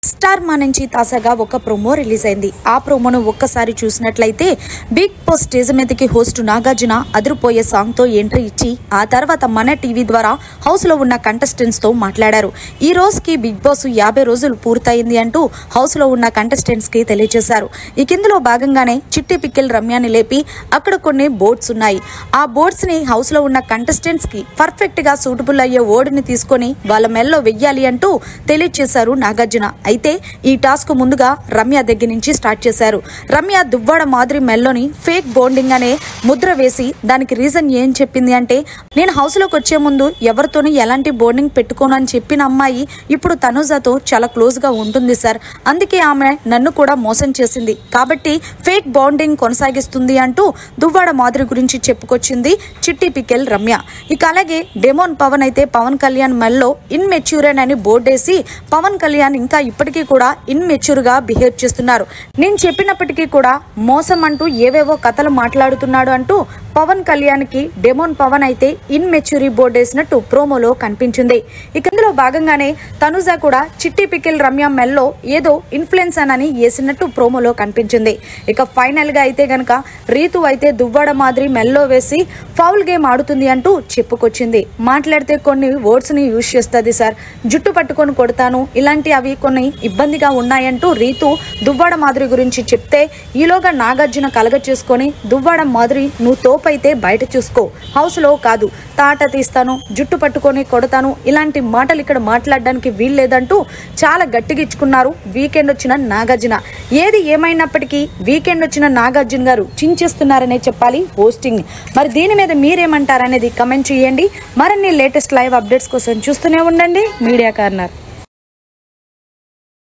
Star మా నుంచి తాజాగా ఒక ప్రోమో రిలీజ్ అయింది. ఆ ప్రోమోను ఒక్కసారి చూసినట్లయితే బిగ్ బాస్ స్టేజ్ మీదకి హోస్ట్ నాగార్జున అదిరిపోయే సాంగ్ తో ఎంట్రీ ఇచ్చి ఆ తర్వాత మన టీవీ ద్వారా హౌస్ లో ఉన్న కంటెస్టెంట్స్ తో మాట్లాడారు. ఈ రోజుకి బిగ్ బాస్ 50 రోజులు పూర్తయింది అంటూ హౌస్ లో ఉన్న కంటెస్టెంట్స్ కి తెలియజేశారు. ఈ కిందలో భాగంగానే చిట్టి పిక్కిల్ రమ్యాని లేపి అక్కడ కొన్ని బోర్డ్స్ ఉన్నాయి. ఆ బోర్డ్స్ ని హౌస్ లో ఉన్న కంటెస్టెంట్స్ కి పర్ఫెక్ట్ గా సూటబుల్ అయ్యే ఓడిని తీసుకొని వాళ్ళ మెల్లో వెయ్యాలి అంటూ తెలియజేశారు నాగార్జున. అయితే ఈ టాస్క్ ముందుగా రమ్య దగ్గర నుంచి స్టార్ట్ చేశారు. రమ్య దువ్వాడ మాదిరి మెల్లోని ఫేక్ బోండింగ్ అనే ముద్ర వేసి దానికి రీజన్ ఏం చెప్పింది అంటే, నేను హౌస్ లోకి వచ్చే ముందు ఎవరితోని ఎలాంటి బోండింగ్ పెట్టుకోను అని చెప్పిన అమ్మాయి ఇప్పుడు తనుజాతో చాలా క్లోజ్ గా ఉంటుంది సార్. అందుకే ఆమె నన్ను కూడా మోసం చేసింది కాబట్టి ఫేక్ బాండింగ్ కొనసాగిస్తుంది అంటూ దువ్వాడ మాదిరి గురించి చెప్పుకొచ్చింది చిట్టి పికెల్ రమ్య. ఇక అలాగే డెమోన్ పవన్ అయితే పవన్ కళ్యాణ్ మెల్లో ఇన్మెచ్యూర్ అని బోర్డేసి పవన్ కళ్యాణ్ ఇంకా ఇప్పటికీ కూడా ఇన్మెచ్యూర్ గా బిహేవ్ చేస్తున్నారు. నేను చెప్పినప్పటికీ కూడా మోసం అంటూ ఏవేవో కథలు మాట్లాడుతున్నాడు అంటూ పవన్ కళ్యాణ్ కి డెమోన్ పవన్ అయితే ఇన్మెచ్యూరి బోర్డు వేసినట్టు ప్రోమోలో కనిపించింది. ఇక ఇందులో భాగంగానే తనుజ కూడా చిట్టి పికిల్ రమ్య మెల్లో ఏదో ఇన్ఫ్లుయెన్స్ అని వేసినట్టు ప్రోమోలో కనిపించింది. ఇక ఫైనల్ గా అయితే గనక రీతు అయితే దువ్వాడ మాదిరి మెల్లో వేసి ఫౌల్ గేమ్ ఆడుతుంది అంటూ చెప్పుకొచ్చింది. మాట్లాడితే కొన్ని వర్డ్స్ ని యూజ్ చేస్తుంది సార్, జుట్టు పట్టుకొని కొడతాను, ఇలాంటి అవి కొన్ని ఇబ్బందిగా ఉన్నాయంటూ రీతు దువ్వాడ మాదిరి గురించి చెప్తే ఈలోగా నాగార్జున కలగ చేసుకొని దువ్వాడ మాదిరి నువ్వు తోపైతే బయట చూసుకో, హౌస్ లో కాదు, తాట తీస్తాను, జుట్టు పట్టుకొని కొడతాను, ఇలాంటి మాటలు ఇక్కడ మాట్లాడడానికి వీల్లేదంటూ చాలా గట్టిగా ఇచ్చుకున్నారు వీకెండ్ వచ్చిన నాగార్జున. ఏది ఏమైనప్పటికీ వీకెండ్ వచ్చిన నాగార్జున గారు చించేస్తున్నారనే చెప్పాలి హోస్టింగ్. మరి దీని మీద మీరేమంటారనేది కమెంట్ చేయండి. మరిన్ని లేటెస్ట్ లైవ్ అప్డేట్స్ కోసం చూస్తూనే ఉండండి మీడియా కార్నర్.